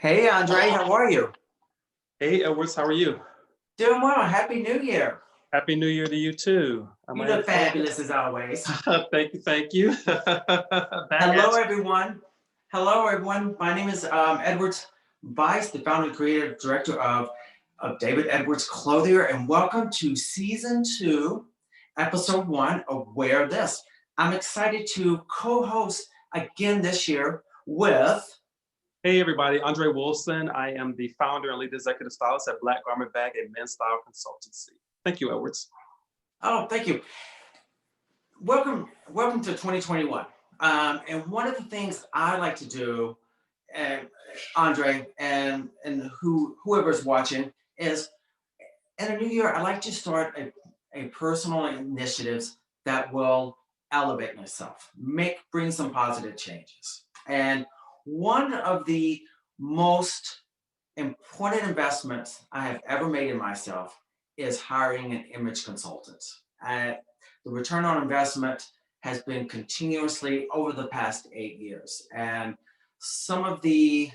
Hey, Andre, how are you? Hey, Edwards, how are you? Doing well. Happy New Year. Happy New Year to you too. You I'm look fabulous as always. Thank you, thank you. Back Hello, at you. everyone. Hello, everyone. My name is Edwards Vice, the founder and creative director of David Edwards Clothier, and welcome to season 2, episode 1 of Wear This. I'm excited to co-host again this year with. Hey, everybody. Andre Wilson. I am the founder and lead executive stylist at Black Garment Bag, a men's style consultancy. Thank you, Edwards. Oh, thank you. Welcome to 2021. And one of the things I like to do, and Andre and whoever's watching, is in a new year, I like to start a personal initiatives that will elevate myself, bring some positive changes. And one of the most important investments I have ever made in myself is hiring an image consultant. The return on investment has been continuously over the past 8 years. And some of the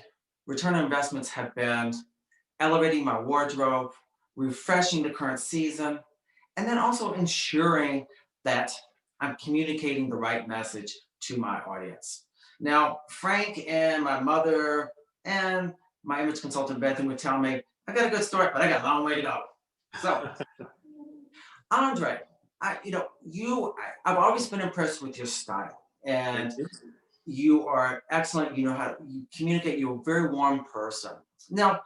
return on investments have been elevating my wardrobe, refreshing the current season, and then also ensuring that I'm communicating the right message to my audience. Now, Frank and my mother and my image consultant, Bethany, would tell me, I got a good story, but I got a long way to go. So, Andre, I've always been impressed with your style, Thank and you. you are excellent. You know how you communicate. You're a very warm person. Now,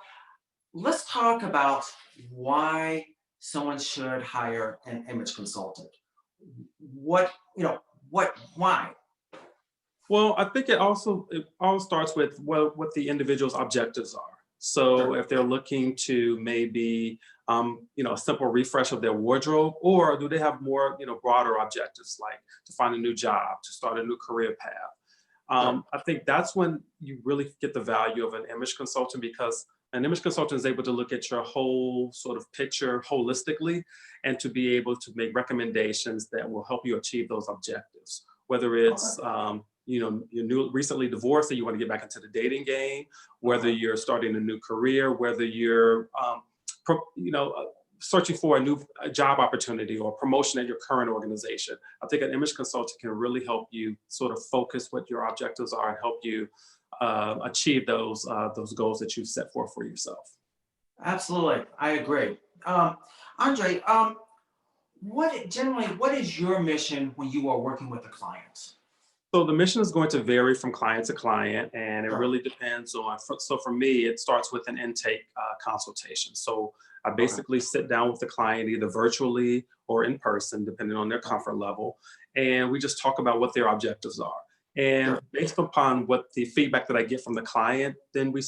let's talk about why someone should hire an image consultant. Why? Well, I think it all starts with what the individual's objectives are. So Sure. if they're looking to maybe a simple refresh of their wardrobe, or do they have more broader objectives like to find a new job, to start a new career path? Sure. I think that's when you really get the value of an image consultant, because an image consultant is able to look at your whole sort of picture holistically and to be able to make recommendations that will help you achieve those objectives. Whether it's Okay. you're recently divorced and you want to get back into the dating game, whether Okay. you're starting a new career, whether you're searching for a new job opportunity or promotion at your current organization. I think an image consultant can really help you sort of focus what your objectives are and help you achieve those goals that you've set forth for yourself. Absolutely, I agree. Andre, what is your mission when you are working with a client? So the mission is going to vary from client to client, and it Sure. really depends on. So for me, it starts with an intake consultation. So I Okay. basically sit down with the client either virtually or in person, depending on their comfort level, and we just talk about what their objectives are. And Sure. based upon what the feedback that I get from the client, then we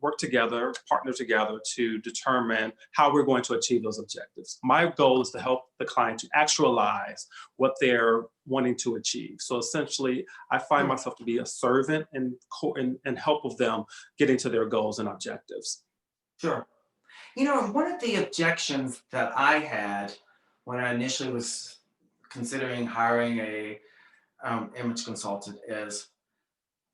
work together, partner together to determine how we're going to achieve those objectives. My goal is to help the client to actualize what they're wanting to achieve. So essentially, I find Sure. myself to be a servant and help of them getting to their goals and objectives. Sure. One of the objections that I had when I initially was considering hiring a image consultant is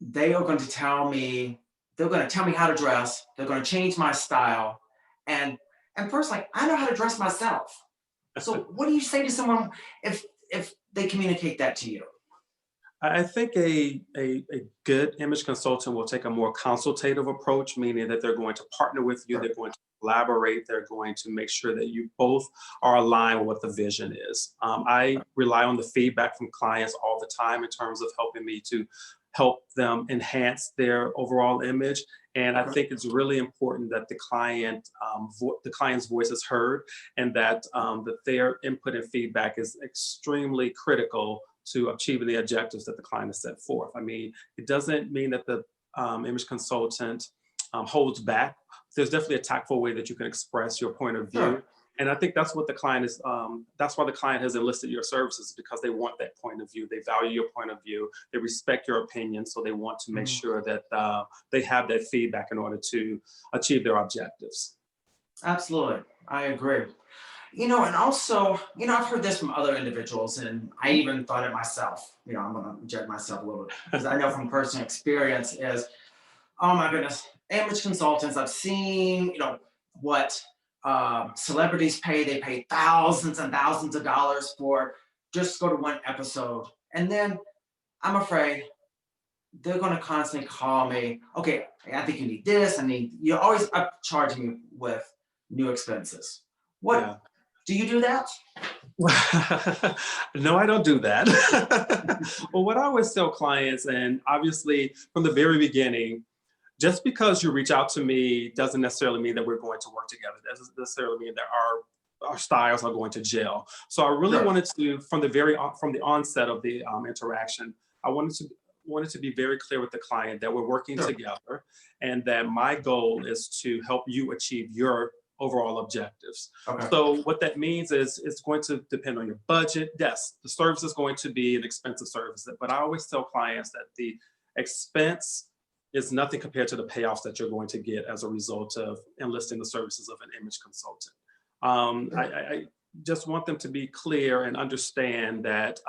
they're going to tell me how to dress. They're going to change my style, and personally, I know how to dress myself. So, what do you say to someone if they communicate that to you? I think a good image consultant will take a more consultative approach, meaning that they're going to partner with you, Sure. they're going to collaborate, they're going to make sure that you both are aligned with what the vision is. I rely on the feedback from clients all the time in terms of helping me to help them enhance their overall image. And I Okay. think it's really important that the client's voice is heard, and that their input and feedback is extremely critical to achieving the objectives that the client has set forth. I mean, it doesn't mean that the image consultant holds back. There's definitely a tactful way that you can express your point of view. Sure. And I think that's what the client is. That's why the client has enlisted your services, because they want that point of view. They value your point of view. They respect your opinion, so they want to make Mhm. sure that they have that feedback in order to achieve their objectives. Absolutely, I agree. And also, I've heard this from other individuals, and I even thought it myself. I'm going to judge myself a little bit because I know from personal experience is, oh my goodness, image consultants. I've seen, what celebrities pay. They pay thousands and thousands of dollars for just go to one episode. And then I'm afraid they're going to constantly call me. Okay, I think you need this. You're always upcharging me with new expenses. Yeah. What do you do that? No, I don't do that. Well, what I always tell clients, and obviously from the very beginning, just because you reach out to me doesn't necessarily mean that we're going to work together. That doesn't necessarily mean that our styles are going to gel. So I really Sure. wanted to, from the onset of the interaction, I wanted to be very clear with the client that we're working Sure. together, and that my goal is to help you achieve your overall objectives. Okay. So what that means is it's going to depend on your budget. Yes, the service is going to be an expensive service, but I always tell clients that the expense is nothing compared to the payoffs that you're going to get as a result of enlisting the services of an image consultant. I just want them to be clear and understand that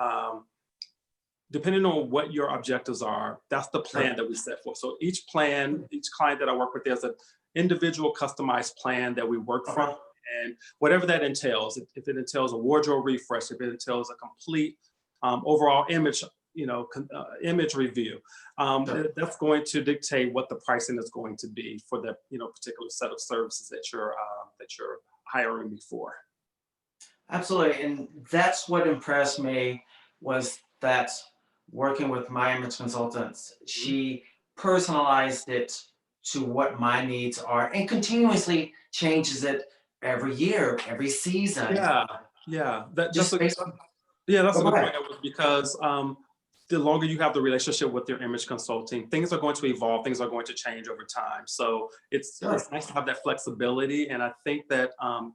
depending on what your objectives are, that's the plan that we set for. So each plan, each client that I work with, there's an individual customized plan that we work from. And whatever that entails, if it entails a wardrobe refresh, if it entails a complete overall image, image review, that's going to dictate what the pricing is going to be for the particular set of services that you're hiring me for. Absolutely. And that's what impressed me was that working with my image consultants, she personalized it to what my needs are and continuously changes it every year, every season. Yeah, yeah. Just based on, Yeah, that's oh, a go good ahead. point, Edward, because the longer you have the relationship with your image consulting, things are going to evolve, things are going to change over time. So Sure. it's nice to have that flexibility. And I think that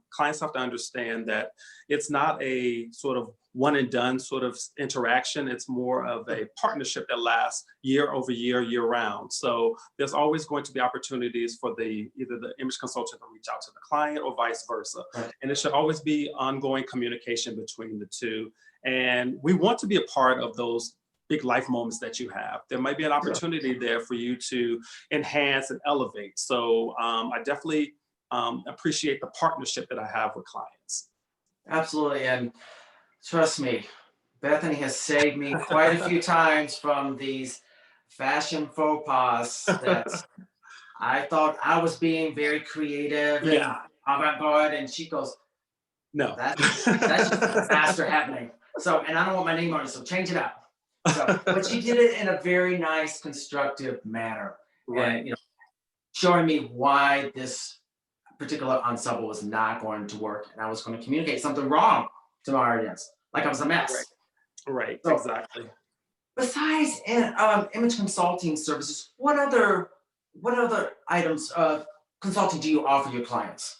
clients have to understand that it's not a sort of one and done sort of interaction. It's more of a partnership that lasts year over year, year round. So there's always going to be opportunities for either the image consultant to reach out to the client or vice versa. Right. And it should always be ongoing communication between the two. And we want to be a part of those big life moments that you have. There might be an opportunity there for you to enhance and elevate. So I definitely appreciate the partnership that I have with clients. Absolutely. And trust me, Bethany has saved me quite a few times from these fashion faux pas that I thought I was being very creative and Yeah, avant-garde, and she goes, no. that's just a disaster happening. So, and I don't want my name on it, so change it up. So, but she did it in a very nice, constructive manner, Right. and showing me why this particular ensemble was not going to work, and I was going to communicate something wrong to my audience, like I was a mess. Right, So, exactly. besides image consulting services, what other items of consulting do you offer your clients?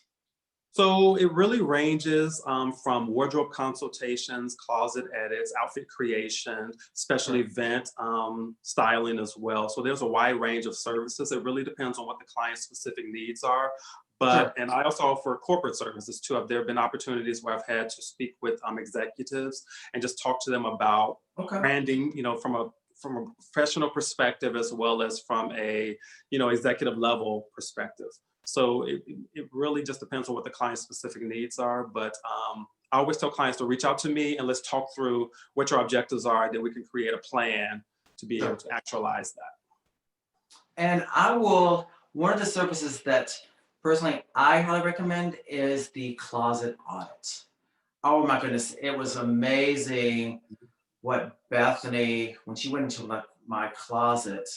So it really ranges from wardrobe consultations, closet edits, outfit creation, special Sure. event styling as well. So there's a wide range of services. It really depends on what the client's specific needs are. Sure. And I also offer corporate services too. There have been opportunities where I've had to speak with executives and just talk to them about Okay. branding, from a professional perspective as well as from a executive level perspective. So it really just depends on what the client's specific needs are. But I always tell clients to reach out to me and let's talk through what your objectives are, and then we can create a plan to be able Sure. to actualize that. And one of the services that personally I highly recommend is the closet audit. Oh my goodness, it was amazing what Bethany, when she went into my closet,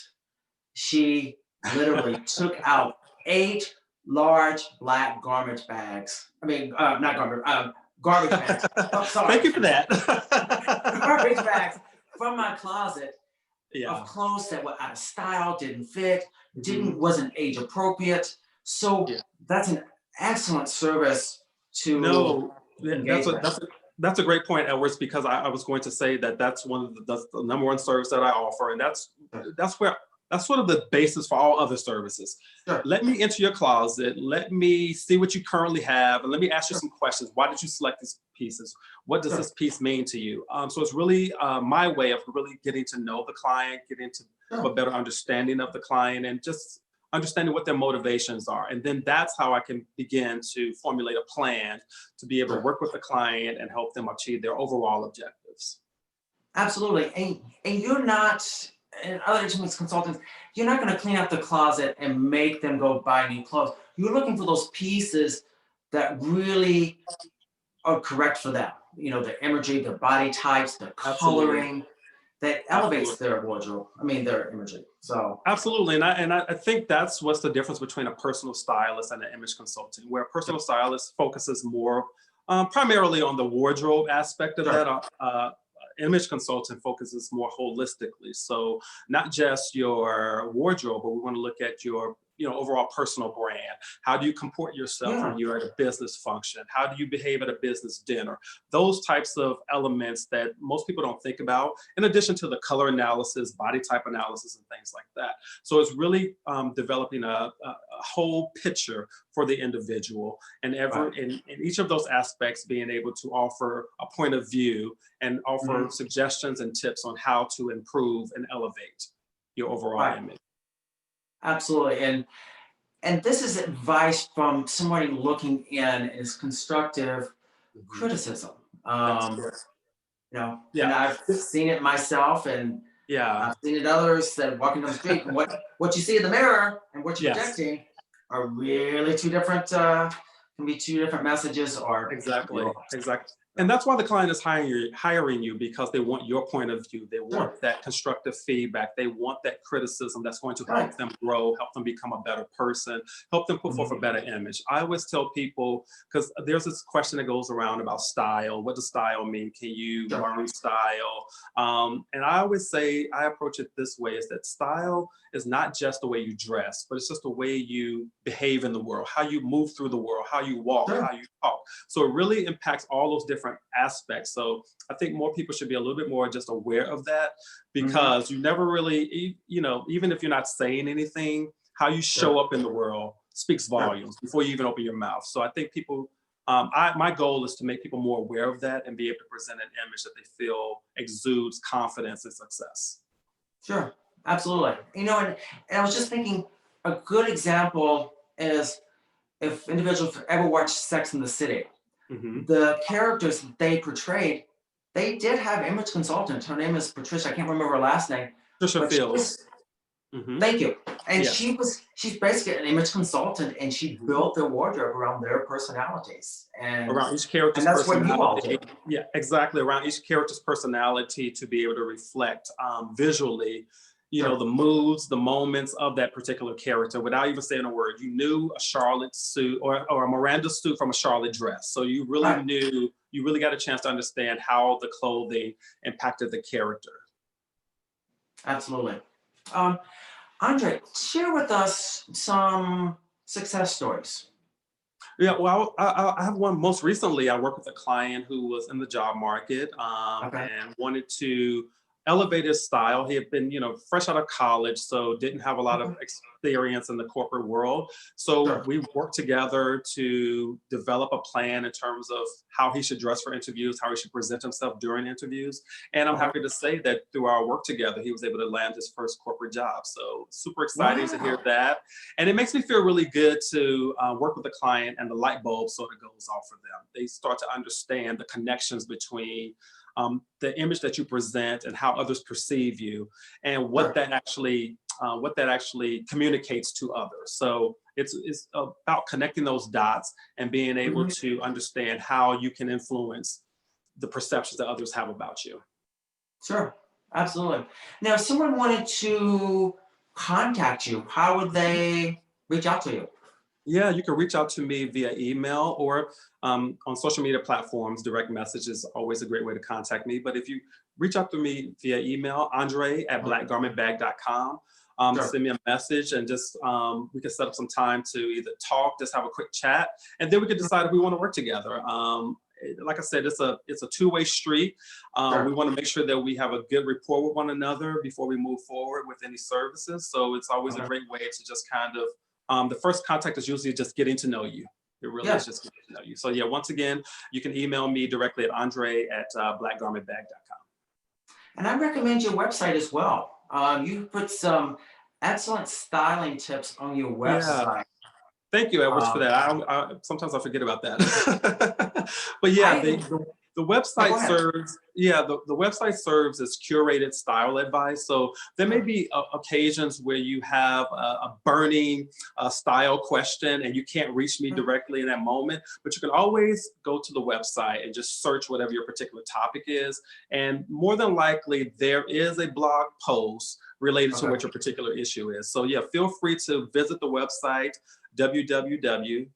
she literally took out 8 large black garbage bags. I mean, not garbage bags. Oh, sorry. Thank you for that. Garbage bags from my closet Yeah. of clothes that were out of style, didn't fit, Mhm. wasn't age appropriate. So Yeah. that's an excellent service to No, engage with. that's a great point, Edwards, because I was going to say that that's the number one service that I offer, and that's sort of the basis for all other services. Sure. Let me enter your closet. Let me see what you currently have, and let me ask you Sure. some questions. Why did you select these pieces? What does Sure. this piece mean to you? So it's really my way of really getting to know the client, getting to have a Sure. better understanding of the client, and just understanding what their motivations are. And then that's how I can begin to formulate a plan to be able to work with the client and help them achieve their overall objectives. Absolutely. And you're not, and other intimates consultants, you're not going to clean up the closet and make them go buy new clothes. You're looking for those pieces that really are correct for them. You know, the imagery, the body types, the Absolutely. coloring that elevates Absolutely. their wardrobe. I mean, their imagery. So, Absolutely. And I think that's what's the difference between a personal stylist and an image consultant, where a personal stylist focuses more primarily on the wardrobe aspect of sure. that. Image consultant focuses more holistically. So not just your wardrobe, but we want to look at your overall personal brand. How do you comport yourself Yeah. when you're at a business function? How do you behave at a business dinner? Those types of elements that most people don't think about, in addition to the color analysis, body type analysis, and things like that. So it's really developing a whole picture for the individual, and Right. in each of those aspects being able to offer a point of view and offer Mhm. suggestions and tips on how to improve and elevate your overall Right. image. Absolutely. And this is advice from somebody looking in is constructive Mhm. criticism. That's Um, correct. and Yeah. I've seen it myself, and Yeah. I've seen it others that walking down the street, and what you see in the mirror and what you're Yes. projecting are really two different can be two different messages, or Exactly. you're Exactly. And that's why the client is hiring you, because they want your point of view. They want sure. that constructive feedback. They want that criticism that's going to Right. help them grow, help them become a better person, help them put forth a Mhm. better image. I always tell people, because there's this question that goes around about style. What does style mean? Can you Sure. learn style? And I always say, I approach it this way, is that style is not just the way you dress, but it's just the way you behave in the world, how you move through the world, how you walk, Sure. how you talk. So it really impacts all those different aspects. So I think more people should be a little bit more just aware of that, Mhm. because you never really, even if you're not saying anything, how you show Sure. up in the world speaks Sure. volumes before you even open your mouth. So I think people, my goal is to make people more aware of that and be able to present an image that they feel exudes confidence and success. Sure. Absolutely. And I was just thinking a good example is if individuals ever watched Sex in the City, Hmm. the characters that they portrayed, they did have image consultant. Her name is Patricia. I can't remember her last name, Trisha but she Fields. was. Hmm. Thank you. And Yes. she's basically an image consultant, and she Mhm. built their wardrobe around their personalities, Around each and character's that's what you all do. personality. Yeah, exactly. Around each character's personality to be able to reflect visually, Sure. the moods, the moments of that particular character without even saying a word. You knew a Charlotte suit or a Miranda suit from a Charlotte dress. So Right. you really got a chance to understand how the clothing impacted the character. Absolutely. Um, Andre, share with us some success stories. Yeah, well, I have one. Most recently, I worked with a client who was in the job market Okay. and wanted to elevate his style. He had been, fresh out of college, so didn't have a lot of Okay. experience in the corporate world. So Sure. we worked together to develop a plan in terms of how he should dress for interviews, how he should present himself during interviews. And I'm Okay. happy to say that through our work together, he was able to land his first corporate job. So super exciting to hear Wow. that. And it makes me feel really good to work with a client and the light bulb sort of goes off for them. They start to understand the connections between the image that you present and how others perceive you, and Sure. what that actually communicates to others. So it's about connecting those dots and being able Mhm. to understand how you can influence the perceptions that others have about you. Sure. Absolutely. Now, if someone wanted to contact you, how would they reach out to you? Yeah, you can reach out to me via email or on social media platforms. Direct message is always a great way to contact me. But if you reach out to me via email, Andre at Mhm. blackgarmentbag.com, Sure. send me a message and just we can set up some time to either talk, just have a quick chat, and then we can decide if we want to work together. Like I said, it's a two-way street. We Sure. want to make sure that we have a good rapport with one another before we move forward with any services. So it's always a Okay. great way to just kind of the first contact is usually just getting to know you. It really is Yeah. just getting to know you. So yeah, once again, you can email me directly at Andre at blackgarmentbag.com. And I recommend your website as well. You put some excellent styling tips on your Yeah. website. Thank you, Edwards, for Um, that. Sometimes I forget about that. But yeah, I even, the no, go website ahead. serves, yeah, the website serves as curated style advice. So there may be occasions where you have a burning style question and you can't reach me directly in that moment, but you can always go to the website and just search whatever your particular topic is. And more than likely, there is a blog post related to Okay. what your particular issue is. So yeah, feel free to visit the website www. I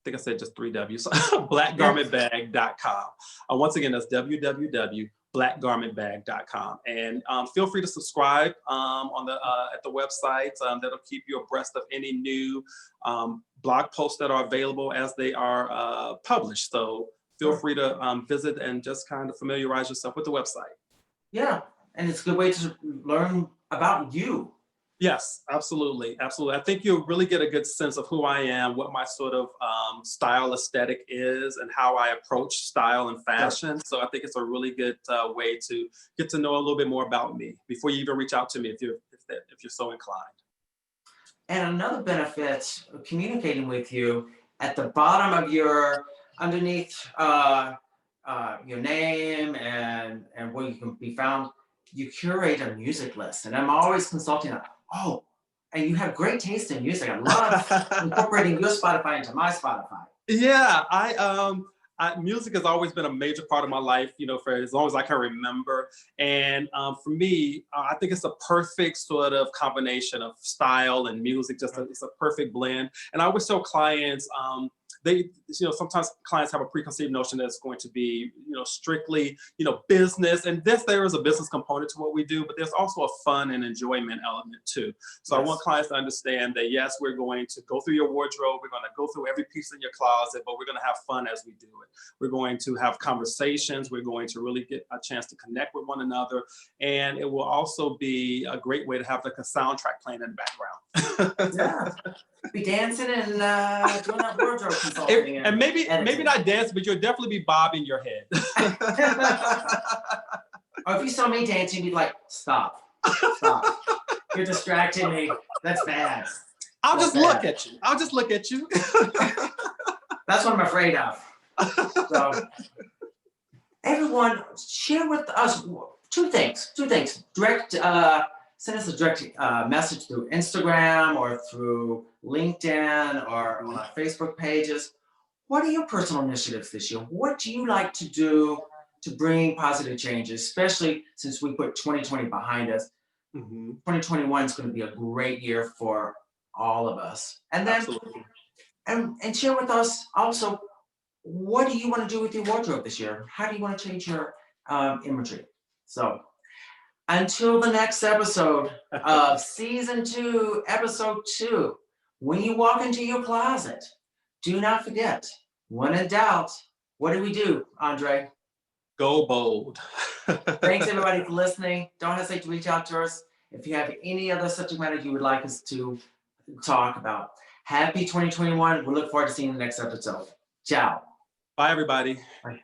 think I said just three W's, Yes. blackgarmentbag.com. Once again, that's www.blackgarmentbag.com. And feel free to subscribe at the website. That'll keep you abreast of any new blog posts that are available as they are published. So feel Sure. free to visit and just kind of familiarize yourself with the website. Yeah. And it's a good way to learn about you. Yes, absolutely, absolutely. I think you'll really get a good sense of who I am, what my sort of style aesthetic is, and how I approach style and Sure. fashion. So I think it's a really good way to get to know a little bit more about me before you even reach out to me if you're so inclined. And another benefit of communicating with you at the bottom of your, underneath your name and where you can be found, you curate a music list. And I'm always consulting, oh, and you have great taste in music. I love incorporating your Spotify into my Spotify. Yeah, music has always been a major part of my life, for as long as I can remember. And for me, I think it's a perfect sort of combination of style and music. It's a perfect blend. And I always tell clients, sometimes clients have a preconceived notion that it's going to be, strictly, business. And there is a business component to what we do, but there's also a fun and enjoyment element too. So I want Yes. clients to understand that, yes, we're going to go through your wardrobe. We're going to go through every piece in your closet, but we're going to have fun as we do it. We're going to have conversations. We're going to really get a chance to connect with one another. And it will also be a great way to have like a soundtrack playing in the background. Yeah. Be dancing and doing that wardrobe consulting And and maybe editing. not dance, but you'll definitely be bobbing your head. Or if you saw me dancing, you'd be like, stop, stop. You're distracting me. That's bad. I'll That's just look bad. at you. I'll just look at you. That's what I'm afraid of. So everyone, share with us two things. Direct, send us a direct message through Instagram or through LinkedIn or on our Facebook pages. What are your personal initiatives this year? What do you like to do to bring positive changes, especially since we put 2020 behind us? Mhm. 2021 is going to be a great year for all of us. And then, Absolutely. and share with us also, what do you want to do with your wardrobe this year? How do you want to change your imagery? So until the next episode of season 2, episode 2, when you walk into your closet, do not forget, when in doubt, what do, Andre? Go bold. Thanks everybody for listening. Don't hesitate to reach out to us if you have any other subject matter you would like us to talk about. Happy 2021. We look forward to seeing you in the next episode. Ciao. Bye, everybody. Bye.